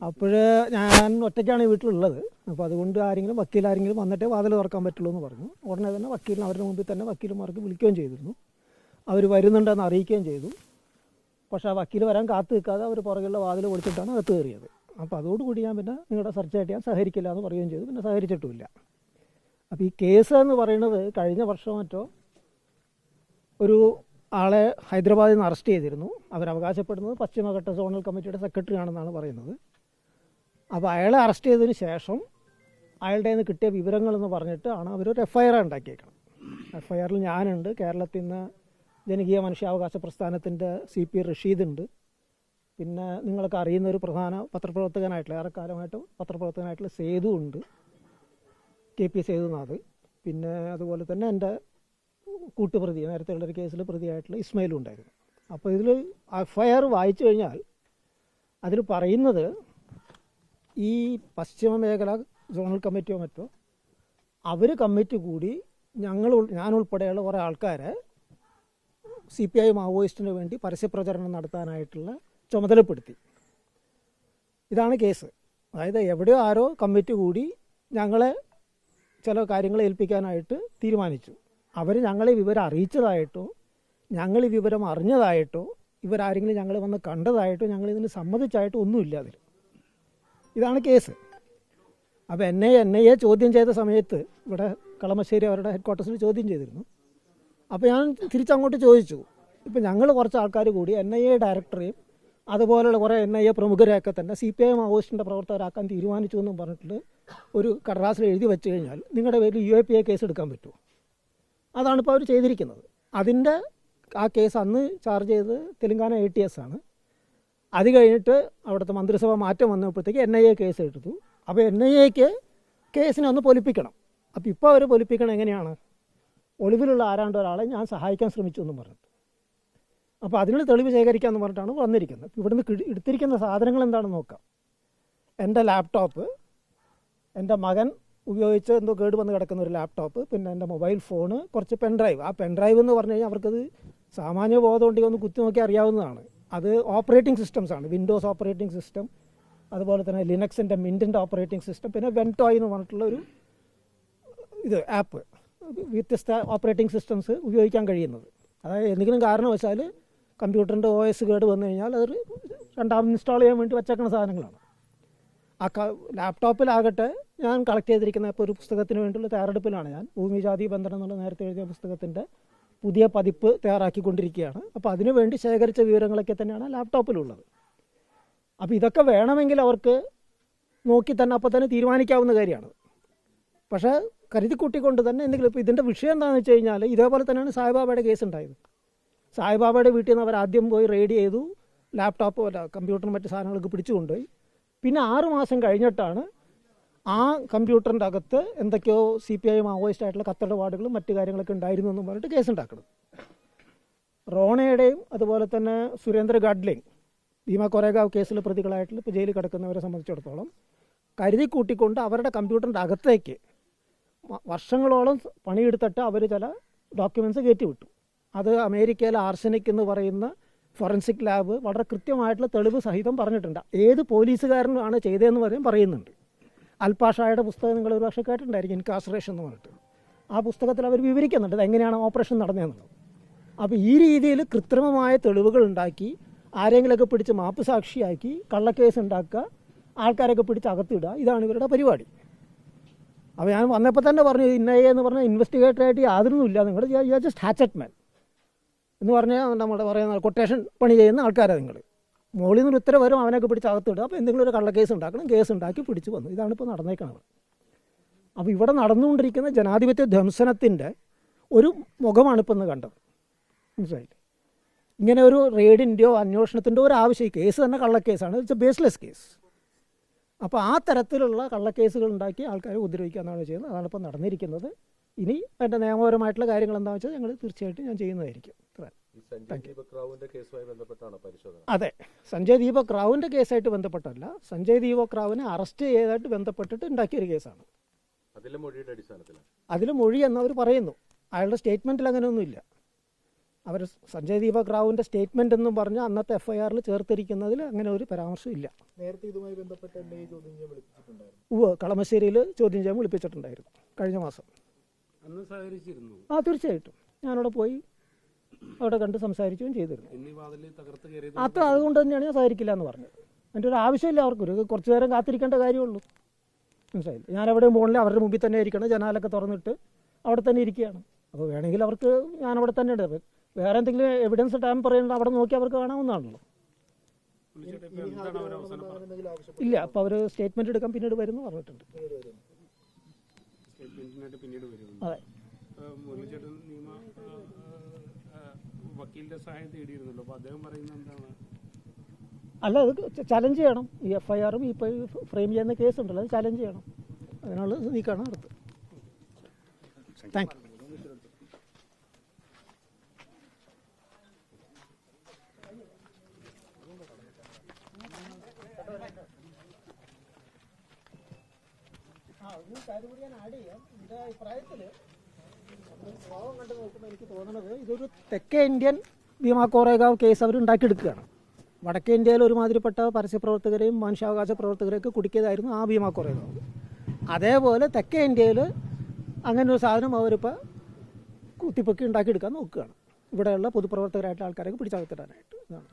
അപ്പോൾ ഞാൻ ഒറ്റയ്ക്കാണ് വീട്ടിലുള്ളത്. അപ്പോൾ അതുകൊണ്ട് വക്കീലാരെങ്കിലും വന്നിട്ടേ വാതിൽ തുറക്കാൻ പറ്റുള്ളൂ എന്ന് പറഞ്ഞു. ഉടനെ തന്നെ വക്കീലിന് അവരുടെ മുമ്പിൽ തന്നെ വക്കീലുമാർക്ക് വിളിക്കുകയും ചെയ്തിരുന്നു. അവർ വരുന്നുണ്ടെന്ന് അറിയിക്കുകയും ചെയ്തു. പക്ഷേ ആ വക്കീൽ വരാൻ കാത്തു നിൽക്കാതെ അവർ പുറകിലുള്ള വാതിൽ പൊളിച്ചിട്ടാണ് അകത്ത് കയറിയത്. അപ്പോൾ അതോടുകൂടി ഞാൻ പിന്നെ നിങ്ങളുടെ സെർച്ചായിട്ട് ഞാൻ സഹകരിക്കില്ല എന്ന് പറയുകയും ചെയ്തു. പിന്നെ സഹകരിച്ചിട്ടുമില്ല. അപ്പോൾ ഈ കേസ് എന്ന് പറയുന്നത് കഴിഞ്ഞ വർഷം മറ്റോ ഒരു ആളെ ഹൈദരാബാദിൽ നിന്ന് അറസ്റ്റ് ചെയ്തിരുന്നു. അവരവകാശപ്പെടുന്നത് പശ്ചിമഘട്ട സോണൽ കമ്മിറ്റിയുടെ സെക്രട്ടറി ആണെന്നാണ് പറയുന്നത്. അപ്പോൾ അയാളെ അറസ്റ്റ് ചെയ്തതിന് ശേഷം അയാളുടെ നിന്ന് കിട്ടിയ വിവരങ്ങളെന്ന് പറഞ്ഞിട്ടാണ് അവരൊരു FIR ഉണ്ടാക്കിയേക്കണം. FIRൽ ഞാനുണ്ട്, കേരളത്തിൽ നിന്ന് ജനകീയ മനുഷ്യാവകാശ പ്രസ്ഥാനത്തിൻ്റെ CP റഷീദുണ്ട്, പിന്നെ നിങ്ങൾക്ക് അറിയുന്ന ഒരു പ്രധാന പത്രപ്രവർത്തകനായിട്ടുള്ള ഏറെക്കാലമായിട്ട് പത്രപ്രവർത്തകനായിട്ടുള്ള സേതു ഉണ്ട്, KP സേതുനാഥ്, പിന്നെ അതുപോലെ തന്നെ എൻ്റെ കൂട്ടുപ്രതി നേരത്തെ ഉള്ളൊരു കേസിൽ പ്രതിയായിട്ടുള്ള ഇസ്മയിലും ഉണ്ടായിരുന്നു. അപ്പോൾ ഇതിൽ FIR വായിച്ചു കഴിഞ്ഞാൽ അതിൽ പറയുന്നത് ഈ പശ്ചിമ മേഖല സോണൽ കമ്മിറ്റിയോ മറ്റോ അവർ കമ്മിറ്റി കൂടി ഞാൻ ഉൾപ്പെടെയുള്ള കുറേ ആൾക്കാരെ CPI മാവോയിസ്റ്റിന് വേണ്ടി പരസ്യപ്രചരണം നടത്താനായിട്ടുള്ള ചുമതലപ്പെടുത്തി. ഇതാണ് കേസ്. അതായത് എവിടെയോ ആരോ കമ്മിറ്റി കൂടി ഞങ്ങളെ ചില കാര്യങ്ങൾ ഏൽപ്പിക്കാനായിട്ട് തീരുമാനിച്ചു. അവർ ഞങ്ങളെ വിവരം അറിയിച്ചതായിട്ടോ ഞങ്ങൾ ഈ വിവരം അറിഞ്ഞതായിട്ടോ ഇവരാരെങ്കിലും ഞങ്ങൾ വന്ന് കണ്ടതായിട്ടോ ഞങ്ങളിതിന് സമ്മതിച്ചായിട്ടോ ഒന്നുമില്ല അതിൽ. ഇതാണ് കേസ്. അപ്പോൾ എന്നെ ചോദ്യം ചെയ്ത സമയത്ത് ഇവിടെ കളമശ്ശേരി അവരുടെ ഹെഡ്ക്വാർട്ടേഴ്സിൽ ചോദ്യം ചെയ്തിരുന്നു. അപ്പോൾ ഞാൻ തിരിച്ചങ്ങോട്ട് ചോദിച്ചു, ഇപ്പോൾ ഞങ്ങൾ കുറച്ച് ആൾക്കാർ കൂടി NIA ഡയറക്ടറെയും അതുപോലെയുള്ള കുറേ NIA പ്രമുഖരെയൊക്കെ തന്നെ CPI മാവോയിസ്റ്റിൻ്റെ പ്രവർത്തകരാക്കാൻ തീരുമാനിച്ചു എന്നും പറഞ്ഞിട്ട് ഒരു കടലാസിൽ എഴുതി വെച്ച് കഴിഞ്ഞാൽ നിങ്ങളുടെ പേരിൽ UAPA കേസ് എടുക്കാൻ പറ്റുമോ? അതാണിപ്പോൾ അവർ ചെയ്തിരിക്കുന്നത്. അതിൻ്റെ ആ കേസ് അന്ന് ചാർജ് ചെയ്ത് തെലങ്കാന ATS ആണ്. അത് കഴിഞ്ഞിട്ട് അവിടുത്തെ മന്ത്രിസഭ മാറ്റം വന്നപ്പോഴത്തേക്ക് NIA കേസ് എടുത്തു. അപ്പോൾ NIAക്ക് കേസിനെ ഒന്ന് പൊലിപ്പിക്കണം. അപ്പോൾ ഇപ്പോൾ അവർ പൊലിപ്പിക്കണം എങ്ങനെയാണ്? ഒളിവിലുള്ള ആരാണ്ട് ഒരാളെ ഞാൻ സഹായിക്കാൻ ശ്രമിച്ചു എന്നും പറഞ്ഞിട്ട്. അപ്പോൾ അതിനുള്ള തെളിവ് ശേഖരിക്കാമെന്ന് പറഞ്ഞിട്ടാണ് വന്നിരിക്കുന്നത്. ഇവിടുന്ന് എടുത്തിരിക്കുന്ന സാധനങ്ങൾ എന്താണെന്ന് നോക്കാം. എൻ്റെ ലാപ്ടോപ്പ്, എൻ്റെ മകൻ ഉപയോഗിച്ച് എന്തോ കേട് വന്ന് കിടക്കുന്ന ഒരു ലാപ്ടോപ്പ്, പിന്നെ എൻ്റെ മൊബൈൽ ഫോണ്, കുറച്ച് പെൻഡ്രൈവ്. ആ പെൻഡ്രൈവ് എന്ന് പറഞ്ഞു കഴിഞ്ഞാൽ അവർക്കത് സാമാന്യ ബോധം ഉണ്ടെങ്കിൽ ഒന്ന് കുത്തി നോക്കി അറിയാവുന്നതാണ്. അത് ഓപ്പറേറ്റിംഗ് സിസ്റ്റംസാണ്. വിൻഡോസ് ഓപ്പറേറ്റിംഗ് സിസ്റ്റം, അതുപോലെ തന്നെ ലിനക്സിൻ്റെ മിൻറ്റിൻ്റെ ഓപ്പറേറ്റിംഗ് സിസ്റ്റം, പിന്നെ വെൻടോയ് എന്ന് പറഞ്ഞിട്ടുള്ള ഒരു ആപ്പ്, വ്യത്യസ്ത ഓപ്പറേറ്റിംഗ് സിസ്റ്റംസ് ഉപയോഗിക്കാൻ കഴിയുന്നത്. അതായത് എന്തെങ്കിലും കാരണവശാൽ കമ്പ്യൂട്ടറിൻ്റെ OS കേട് വന്നു കഴിഞ്ഞാൽ അത് രണ്ടാമത് ഇൻസ്റ്റാൾ ചെയ്യാൻ വേണ്ടി വച്ചേക്കുന്ന സാധനങ്ങളാണ്. ആ ലാപ്ടോപ്പിലാകട്ടെ ഞാൻ കളക്ട് ചെയ്തിരിക്കുന്ന ഇപ്പോൾ ഒരു പുസ്തകത്തിന് വേണ്ടിയുള്ള തയ്യാറെടുപ്പിലാണ് ഞാൻ. ഭൂമിജാതി ബന്ധനം എന്നുള്ള നേരത്തെ എഴുതിയ പുസ്തകത്തിൻ്റെ പുതിയ പതിപ്പ് തയ്യാറാക്കിക്കൊണ്ടിരിക്കുകയാണ്. അപ്പോൾ അതിനു വേണ്ടി ശേഖരിച്ച വിവരങ്ങളൊക്കെ തന്നെയാണ് ലാപ്ടോപ്പിലുള്ളത്. അപ്പോൾ ഇതൊക്കെ വേണമെങ്കിൽ അവർക്ക് നോക്കി തന്നെ അപ്പോൾ തന്നെ തീരുമാനിക്കാവുന്ന കാര്യമാണ്. പക്ഷേ കരുതി കൂട്ടിക്കൊണ്ട് തന്നെ എന്തെങ്കിലും ഇപ്പോൾ ഇതിൻ്റെ വിഷയം എന്താണെന്ന് വെച്ച് കഴിഞ്ഞാൽ ഇതേപോലെ തന്നെയാണ് സായിബാബയുടെ കേസ് ഉണ്ടായത്. സായിബാബയുടെ വീട്ടിൽ നിന്ന് അവർ ആദ്യം പോയി റെയ്ഡ് ചെയ്തു, ലാപ്ടോപ്പ് കമ്പ്യൂട്ടറും മറ്റ് സാധനങ്ങളൊക്കെ പിടിച്ചു കൊണ്ടുപോയി. പിന്നെ 6 മാസം കഴിഞ്ഞിട്ടാണ് ആ കമ്പ്യൂട്ടറിൻ്റെ അകത്ത് എന്തൊക്കെയോ CPI മാവോയിസ്റ്റ് ആയിട്ടുള്ള കത്തിടപാടുകളും മറ്റു കാര്യങ്ങളൊക്കെ ഉണ്ടായിരുന്നു എന്ന് പറഞ്ഞിട്ട് കേസ് ഉണ്ടാക്കണം. റോണയുടെയും അതുപോലെ തന്നെ സുരേന്ദ്ര ഗാഡ്ലിംഗ്, ഭീമ കൊറേഗാവ് കേസിൽ പ്രതികളായിട്ടുള്ള ഇപ്പോൾ ജയിലിൽ കിടക്കുന്നവരെ സംബന്ധിച്ചിടത്തോളം കരുതി കൂട്ടിക്കൊണ്ട് അവരുടെ കമ്പ്യൂട്ടറിൻ്റെ അകത്തേക്ക് വർഷങ്ങളോളം പണിയെടുത്തിട്ട് അവർ ചില ഡോക്യുമെൻറ്റ്സ് കയറ്റിവിട്ടു. അത് അമേരിക്കയിലെ ആർസനിക് എന്ന് പറയുന്ന ഫോറൻസിക് ലാബ് വളരെ കൃത്യമായിട്ടുള്ള തെളിവ് സഹിതം പറഞ്ഞിട്ടുണ്ട്. ഏത് പോലീസുകാരനാണ് ചെയ്തതെന്ന് പറയുന്നുണ്ട്. അൽപാഷായുടെ പുസ്തകം നിങ്ങൾ ഒരു പക്ഷേ കേട്ടിട്ടുണ്ടായിരിക്കും, ഇൻകാർസറേഷൻ എന്ന് പറഞ്ഞിട്ട്. ആ പുസ്തകത്തിൽ അവർ വിവരിക്കുന്നുണ്ട് എങ്ങനെയാണ് ഓപ്പറേഷൻ നടന്നതെന്നുള്ളത്. അപ്പോൾ ഈ രീതിയിൽ കൃത്രിമമായ തെളിവുകൾ ഉണ്ടാക്കി ആരെങ്കിലുമൊക്കെ പിടിച്ച് മാപ്പ് സാക്ഷിയാക്കി കള്ളക്കേസ് ഉണ്ടാക്കുക, ആൾക്കാരൊക്കെ പിടിച്ച് അകത്തിടുക, ഇതാണ് ഇവരുടെ പരിപാടി. അപ്പോൾ ഞാൻ വന്നപ്പോൾ തന്നെ പറഞ്ഞു, NIA എന്ന് പറഞ്ഞാൽ ഇൻവെസ്റ്റിഗേറ്ററായിട്ട് യാതൊന്നുമില്ല, നിങ്ങൾ ജസ്റ്റ് ഹാച്ചറ്റ് മാൻ എന്ന് പറഞ്ഞാൽ നമ്മുടെ പറയുന്ന കൊട്ടേഷൻ പണി ചെയ്യുന്ന ആൾക്കാരാണ് നിങ്ങൾ. മുകളിൽ നിന്നൊരു ഉത്തരവ് വരും, അവനൊക്കെ പിടിച്ച് അകത്തിടുക, അപ്പോൾ എന്തെങ്കിലും ഒരു കള്ളക്കേസ് ഉണ്ടാക്കണം, കേസ് ഉണ്ടാക്കി പിടിച്ച് വന്നു. ഇതാണ് ഇപ്പോൾ നടന്നേക്കണത്. അപ്പോൾ ഇവിടെ നടന്നുകൊണ്ടിരിക്കുന്ന ജനാധിപത്യ ധ്വംസനത്തിൻ്റെ ഒരു മുഖമാണ് ഇപ്പോൾ ഇന്ന് കണ്ടത്. മനസ്സിലായില്ലേ? ഇങ്ങനെ ഒരു റെയ്ഡിൻ്റെയോ അന്വേഷണത്തിൻ്റെയോ ഒരു ആവശ്യം, കേസ് തന്നെ കള്ളക്കേസാണ്, ഇറ്റ്സ് എ ബേസ്ലെസ് കേസ്. അപ്പോൾ ആ തരത്തിലുള്ള കള്ളക്കേസുകൾ ഉണ്ടാക്കി ആൾക്കാരെ ഉപദ്രവിക്കുക എന്നാണ് ചെയ്യുന്നത്. അതാണ് ഇപ്പോൾ നടന്നിരിക്കുന്നത്. ഇനി അതിൻ്റെ നിയമപരമായിട്ടുള്ള കാര്യങ്ങൾ എന്താണെന്ന് വെച്ചാൽ ഞങ്ങൾ തീർച്ചയായിട്ടും ഞാൻ ചെയ്യുന്നതായിരിക്കും. അതെ, സഞ്ജയ് ദീപക് റാവുവിൻ്റെ കേസായിട്ട് ബന്ധപ്പെട്ടല്ല, സഞ്ജയ് ദീപക് റാവുവിനെ അറസ്റ്റ് ചെയ്തതായിട്ട് ബന്ധപ്പെട്ടിട്ട് ഉണ്ടാക്കിയൊരു കേസാണ്. അതിൽ മൊഴി എന്നവർ പറയുന്നു. അയാളുടെ സ്റ്റേറ്റ്മെൻറ്റിൽ അങ്ങനെയൊന്നുമില്ല. അവർ സഞ്ജയ് ദീപക് റാവുവിൻ്റെ സ്റ്റേറ്റ്മെൻ്റ് എന്നും പറഞ്ഞ് അന്നത്തെ FIR ചേർത്തിരിക്കുന്നതിൽ അങ്ങനെ ഒരു പരാമർശം ഇല്ല. നേരത്തെ ഇതുമായി ബന്ധപ്പെട്ട് ചോദ്യം ചെയ്യാൻ വിളിപ്പിച്ചിട്ടുണ്ടായിരുന്നു. കളമശ്ശേരിയിൽ ചോദ്യം ചെയ്യാൻ വിളിപ്പിച്ചിട്ടുണ്ടായിരുന്നു കഴിഞ്ഞ മാസം. അന്ന് സഹകരിച്ചിരുന്നു. തീർച്ചയായിട്ടും ഞാനവിടെ പോയി അവിടെ കണ്ട് സംസാരിക്കുകയും ചെയ്തിരുന്നു. അതുകൊണ്ട് തന്നെയാണ് ഞാൻ സഹകരിക്കില്ല എന്ന് പറഞ്ഞത്. എൻ്റെ ഒരു ആവശ്യമില്ല അവർക്ക്. കുറച്ച് നേരം കാത്തിരിക്കേണ്ട കാര്യമുള്ളൂ. മനസ്സിലായില്ല. ഞാൻ എവിടെയും പോകണില്ല, അവരുടെ മുമ്പിൽ തന്നെ ഇരിക്കണം. ജനാലൊക്കെ തുറന്നിട്ട് അവിടെ തന്നെ ഇരിക്കുകയാണ്. അപ്പോൾ വേണമെങ്കിൽ അവർക്ക് ഞാനവിടെ തന്നെ ഉണ്ട്. വേറെ എന്തെങ്കിലും എവിഡൻസ് ടൈം പറയുന്നത് അവിടെ നോക്കി അവർക്ക് കാണാവുന്നതാണല്ലോ. ഇല്ല, അപ്പോൾ അവർ സ്റ്റേറ്റ്മെൻറ്റ് എടുക്കാൻ പിന്നീട് വരുമെന്ന് പറഞ്ഞിട്ടുണ്ട്. അതെ. അല്ല, അത് ചലഞ്ച് ചെയ്യണം. ഈ FIR ഇപ്പോൾ ഫ്രെയിം ചെയ്യുന്ന കേസ് ഉണ്ടല്ലോ, അത് ചലഞ്ച് ചെയ്യണം. അതിനുള്ള നീക്കാണ് അടുത്ത്. Thank you. എൻ്റെ അഭിപ്രായത്തിൽ ഭാവം കണ്ട് നോക്കുമ്പോൾ എനിക്ക് തോന്നുന്നത് ഇതൊരു തെക്കേ ഇന്ത്യൻ ഭീമാ കോറേഗാവ് കേസ് അവർ ഉണ്ടാക്കിയെടുക്കുകയാണ്. വടക്കേ ഇന്ത്യയിൽ ഒരുമാതിരിപ്പെട്ട പരസ്യപ്രവർത്തകരെയും മനുഷ്യാവകാശ പ്രവർത്തകരെയൊക്കെ കുടുക്കിയതായിരുന്നു ആ ഭീമാ കോറേഗാവ്. അതേപോലെ തെക്കേ ഇന്ത്യയിൽ അങ്ങനെ ഒരു സാധനം അവരിപ്പോൾ കുത്തിപ്പൊക്കി ഉണ്ടാക്കിയെടുക്കാൻ നോക്കുകയാണ്. ഇവിടെയുള്ള പൊതുപ്രവർത്തകരായിട്ടുള്ള ആൾക്കാരെയൊക്കെ പിടിച്ചകത്തിടാനായിട്ട്. ഇതാണ്.